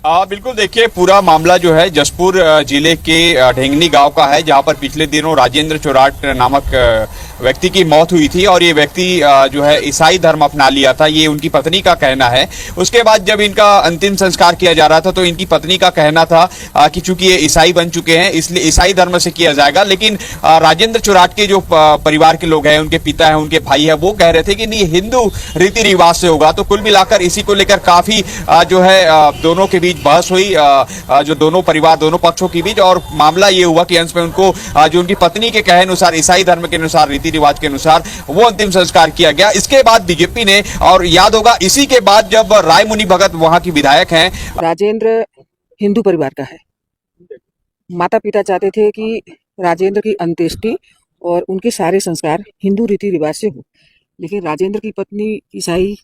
बिल्कुल देखिए, पूरा मामला जो है जसपुर जिले के ढेंगनी गांव का है, जहां पर पिछले दिनों राजेंद्र चोराट नामक व्यक्ति की मौत हुई थी और ये व्यक्ति जो है ईसाई धर्म अपना लिया था, ये उनकी पत्नी का कहना है। उसके बाद जब इनका अंतिम संस्कार किया जा रहा था तो इनकी पत्नी का कहना था कि चूंकि ये ईसाई बन चुके हैं इसलिए ईसाई धर्म से किया जाएगा, लेकिन राजेंद्र चोराट के जो परिवार के लोग हैं, उनके पिता हैं, उनके भाई है, वो कह रहे थे कि नहीं, हिंदू रीति रिवाज से होगा। तो कुल मिलाकर इसी को लेकर काफी जो है दोनों के बीच बहस हुई, जो दोनों परिवार, दोनों पक्षों के बीच, और मामला ये हुआ कि अंत में उनको जो उनकी पत्नी के कहे अनुसार, ईसाई धर्म के अनुसार, रीति रिवाज के अनुसार वो अंतिम संस्कार किया गया। इसके बाद बीजेपी ने, और याद होगा इसी के बाद जब रायमुनि भगत वहां की विधायक हैं, राजेंद्र हिंदू परिवार का है। माता पिता चाहते थे कि राजेंद्र की अंत्येष्टि और उनके सारे संस्कार हिंदू रीति रिवाज से हो, लेकिन राजेंद्र की पत्नी ईसाई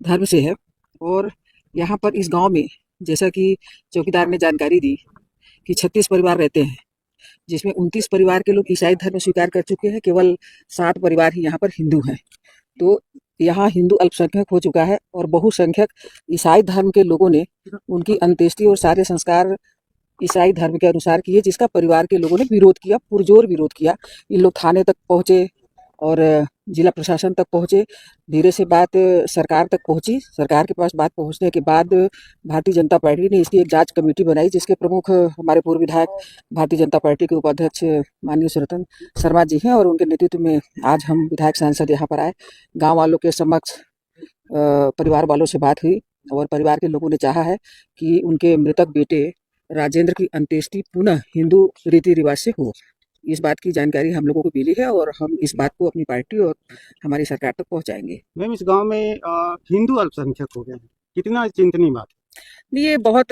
धर्म से है। और यहाँ पर इस गांव में, जैसा कि चौकीदार ने जानकारी दी, कि 36 परिवार रहते हैं, जिसमें 29 परिवार के लोग ईसाई धर्म स्वीकार कर चुके हैं, केवल 7 परिवार ही यहाँ पर हिंदू हैं। तो यहाँ हिंदू अल्पसंख्यक हो चुका है और बहुसंख्यक ईसाई धर्म के लोगों ने उनकी अंत्येष्टि और सारे संस्कार ईसाई धर्म के अनुसार किए, जिसका परिवार के लोगों ने विरोध किया, पुरजोर विरोध किया। इन लोग थाने तक पहुँचे और जिला प्रशासन तक पहुँचे। धीरे से बात सरकार तक पहुँची। सरकार के पास बात पहुँचने के बाद भारतीय जनता पार्टी ने इसकी एक जांच कमेटी बनाई, जिसके प्रमुख हमारे पूर्व विधायक, भारतीय जनता पार्टी के उपाध्यक्ष माननीय सुरतन शर्मा जी हैं, और उनके नेतृत्व में आज हम विधायक सांसद यहाँ पर आए। गाँव वालों के समक्ष परिवार वालों से बात हुई और परिवार के लोगों ने चाहा है कि उनके मृतक बेटे राजेंद्र की अंत्येष्टि पुनः हिंदू रीति रिवाज से हो। इस बात की जानकारी हम लोगों को मिली है और हम इस बात को अपनी पार्टी और हमारी सरकार तक पहुंचाएंगे। मैम, इस गांव में हिंदू अल्पसंख्यक हो गए हैं, कितना चिंतनीय बात है। ये बहुत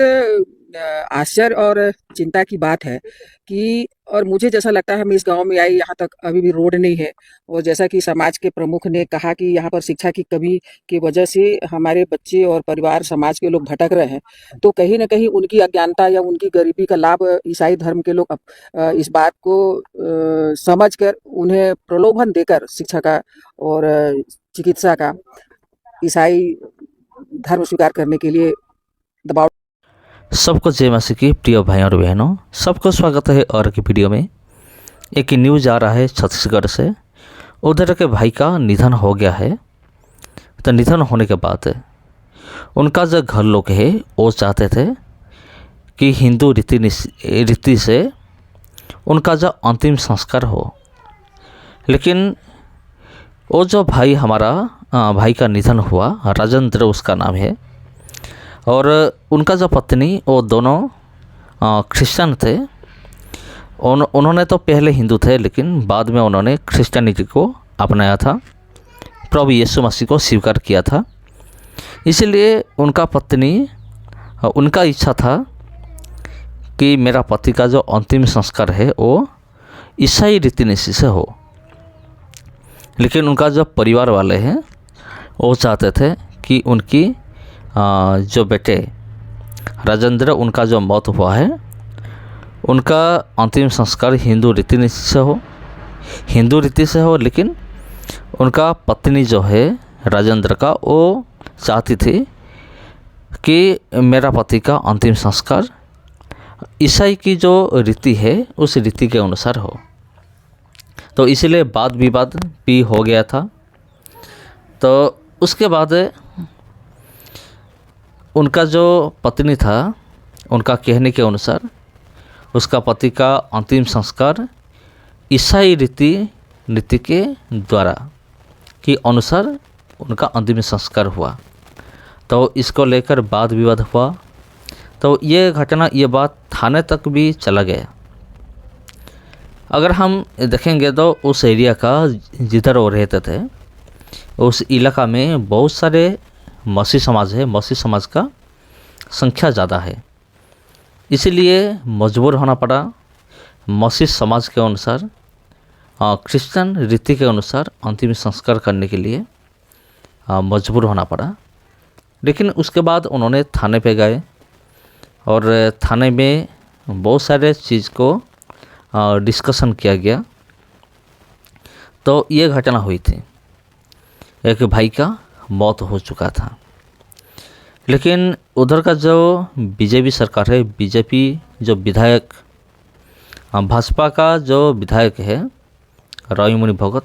आश्चर्य और चिंता की बात है कि, और मुझे जैसा लगता है, मैं इस गांव में आई, यहाँ तक अभी भी रोड नहीं है, और जैसा कि समाज के प्रमुख ने कहा कि यहाँ पर शिक्षा की कमी की वजह से हमारे बच्चे और परिवार, समाज के लोग भटक रहे हैं। तो कहीं ना कहीं उनकी अज्ञानता या उनकी गरीबी का लाभ ईसाई धर्म के लोग इस बात को समझकर उन्हें प्रलोभन देकर शिक्षा का और चिकित्सा का ईसाई धर्म स्वीकार करने के लिए दबाव। सबको जय मसीह की। प्रिय भाई और बहनों, सबको स्वागत है और की वीडियो में। एक न्यूज़ आ रहा है छत्तीसगढ़ से, उधर के भाई का निधन हो गया है। तो निधन होने के बाद उनका जो घर लोग है वो चाहते थे कि हिंदू रीति से उनका जो अंतिम संस्कार हो, लेकिन वो जो भाई, हमारा भाई का निधन हुआ, राजेंद्र उसका नाम है, और उनका जो पत्नी, वो दोनों क्रिश्चियन थे। उन्होंने तो पहले हिंदू थे, लेकिन बाद में उन्होंने क्रिश्चियनिटी को अपनाया था, प्रभु यीशु मसीह को स्वीकार किया था। इसलिए उनका पत्नी, उनका इच्छा था कि मेरा पति का जो अंतिम संस्कार है वो ईसाई रीति से हो, लेकिन उनका जो परिवार वाले हैं वो चाहते थे कि उनकी जो बेटे राजेंद्र, उनका जो मौत हुआ है, उनका अंतिम संस्कार हिंदू रीति से हो, लेकिन उनका पत्नी जो है राजेंद्र का, वो चाहती थी कि मेरा पति का अंतिम संस्कार ईसाई की जो रीति है उस रीति के अनुसार हो। तो इसलिए वाद विवाद भी हो गया था। तो उसके बाद उनका जो पत्नी था, उनका कहने के अनुसार उसका पति का अंतिम संस्कार ईसाई रीति के द्वारा के अनुसार उनका अंतिम संस्कार हुआ। तो इसको लेकर वाद विवाद हुआ। तो ये घटना, ये बात थाने तक भी चला गया। अगर हम देखेंगे तो उस एरिया का, जिधर वो रहते थे, उस इलाका में बहुत सारे मसीह समाज है। मसीह समाज का संख्या ज़्यादा है, इसीलिए मजबूर होना पड़ा मसीह समाज के अनुसार, क्रिश्चियन रीति के अनुसार अंतिम संस्कार करने के लिए मजबूर होना पड़ा। लेकिन उसके बाद उन्होंने थाने पे गए और थाने में बहुत सारे चीज़ को डिस्कशन किया गया। तो ये घटना हुई थी, एक भाई का मौत हो चुका था, लेकिन उधर का जो बीजेपी सरकार है, बीजेपी जो विधायक, भाजपा का जो विधायक है रायूमणि भगत,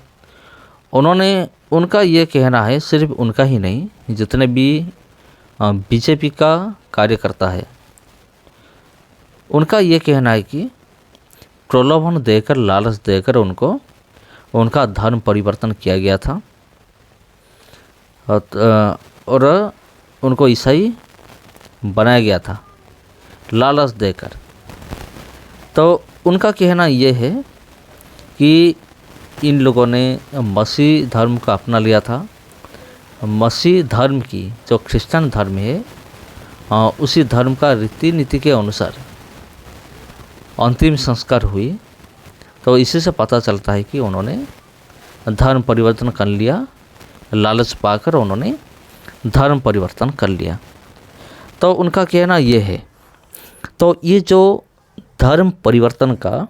उन्होंने, उनका ये कहना है, सिर्फ उनका ही नहीं, जितने भी बीजेपी का कार्यकर्ता है उनका ये कहना है कि प्रलोभन देकर, लालच देकर उनका धर्म परिवर्तन किया गया था और उनको ईसाई बनाया गया था लालच देकर। तो उनका कहना ये है कि इन लोगों ने मसीह धर्म को अपना लिया था। मसीह धर्म की जो क्रिश्चियन धर्म है, उसी धर्म का रीति नीति के अनुसार अंतिम संस्कार हुई। तो इसी से पता चलता है कि उन्होंने धर्म परिवर्तन कर लिया, लालच पाकर उन्होंने धर्म परिवर्तन कर लिया। तो उनका कहना ये है। तो ये जो धर्म परिवर्तन का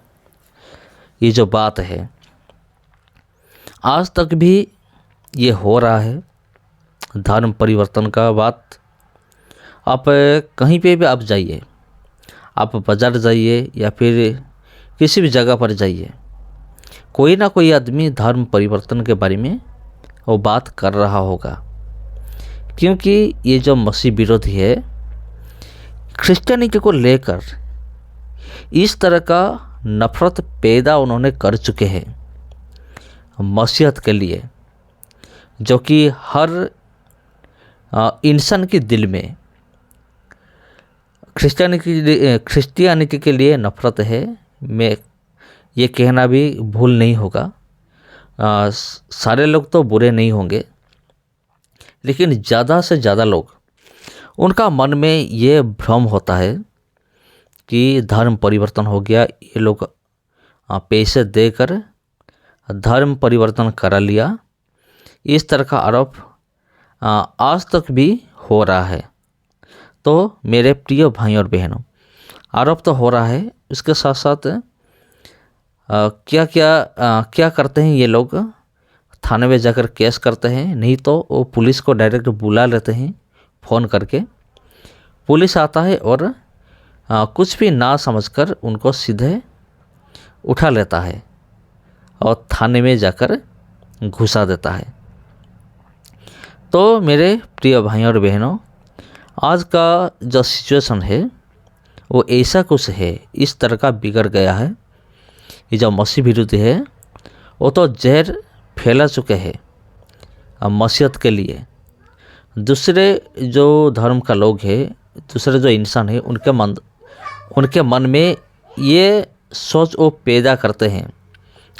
ये जो बात है, आज तक भी ये हो रहा है। धर्म परिवर्तन का बात आप कहीं पे भी आप जाइए, आप बाज़ार जाइए या फिर किसी भी जगह पर जाइए, कोई ना कोई आदमी धर्म परिवर्तन के बारे में वो बात कर रहा होगा। क्योंकि ये जो मसीह विरोधी है, क्रिश्चियनिटी को लेकर इस तरह का नफ़रत पैदा उन्होंने कर चुके हैं मसीहत के लिए, जो कि हर इंसान के दिल में क्रिश्चियनिटी के लिए नफ़रत है। मैं ये कहना भी भूल नहीं होगा। सारे लोग तो बुरे नहीं होंगे, लेकिन ज़्यादा से ज़्यादा लोग, उनका मन में ये भ्रम होता है कि धर्म परिवर्तन हो गया, ये लोग पैसे देकर धर्म परिवर्तन करा लिया। इस तरह का आरोप आज तक भी हो रहा है। तो मेरे प्रिय भाई और बहनों, आरोप तो हो रहा है, इसके साथ साथ क्या करते हैं ये लोग, थाने में जाकर केस करते हैं, नहीं तो वो पुलिस को डायरेक्ट बुला लेते हैं फ़ोन करके। पुलिस आता है और कुछ भी ना समझकर उनको सीधे उठा लेता है और थाने में जाकर घुसा देता है। तो मेरे प्रिय भाइयों और बहनों, आज का जो सिचुएशन है वो ऐसा कुछ है, इस तरह का बिगड़ गया है। ये जो मसीह विरोधी है वो तो जहर फैला चुके हैं मसीहत के लिए। दूसरे जो धर्म का लोग हैं, दूसरे जो इंसान है, उनके मन में ये सोच वो पैदा करते हैं।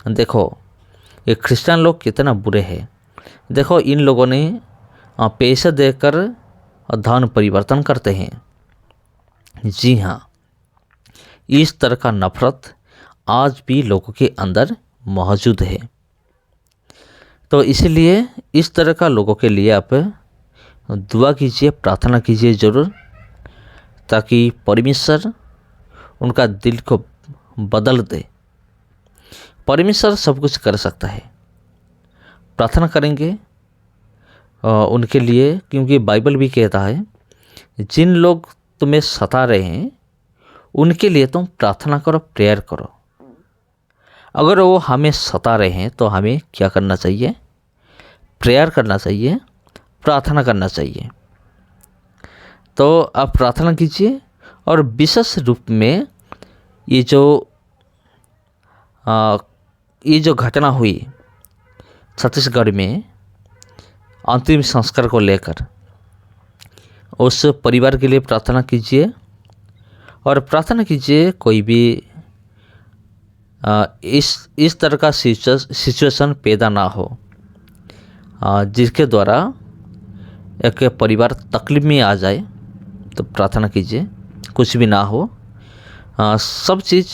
देखो ये क्रिश्चियन लोग कितना बुरे हैं, देखो इन लोगों ने पैसे देकर धर्म परिवर्तन करते हैं। जी हाँ, इस तरह का नफ़रत आज भी लोगों के अंदर मौजूद है। तो इसलिए इस तरह का लोगों के लिए आप दुआ कीजिए, प्रार्थना कीजिए ज़रूर, ताकि परमेश्वर उनका दिल को बदल दे। परमेश्वर सब कुछ कर सकता है। प्रार्थना करेंगे उनके लिए, क्योंकि बाइबल भी कहता है जिन लोग तुम्हें सता रहे हैं उनके लिए तुम प्रार्थना करो, प्रेयर करो। अगर वो हमें सता रहे हैं तो हमें क्या करना चाहिए? प्रेयर करना चाहिए, प्रार्थना करना चाहिए। तो आप प्रार्थना कीजिए। और विशेष रूप में ये जो घटना हुई छत्तीसगढ़ में अंतिम संस्कार को लेकर, उस परिवार के लिए प्रार्थना कीजिए। और प्रार्थना कीजिए कोई भी इस तरह का सिचुएशन पैदा ना हो जिसके द्वारा एक परिवार तकलीफ में आ जाए। तो प्रार्थना कीजिए कुछ भी ना हो, सब चीज़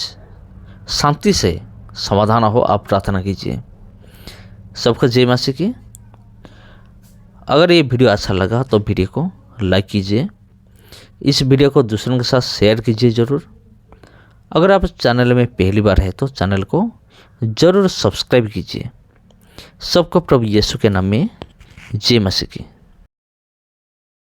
शांति से समाधान हो। आप प्रार्थना कीजिए। सबको जय मसीह की। अगर ये वीडियो अच्छा लगा तो वीडियो को लाइक कीजिए, इस वीडियो को दूसरों के साथ शेयर कीजिए ज़रूर। अगर आप चैनल में पहली बार है तो चैनल को ज़रूर सब्सक्राइब कीजिए। सबको प्रभु यीशु के नाम में जय मसीह की।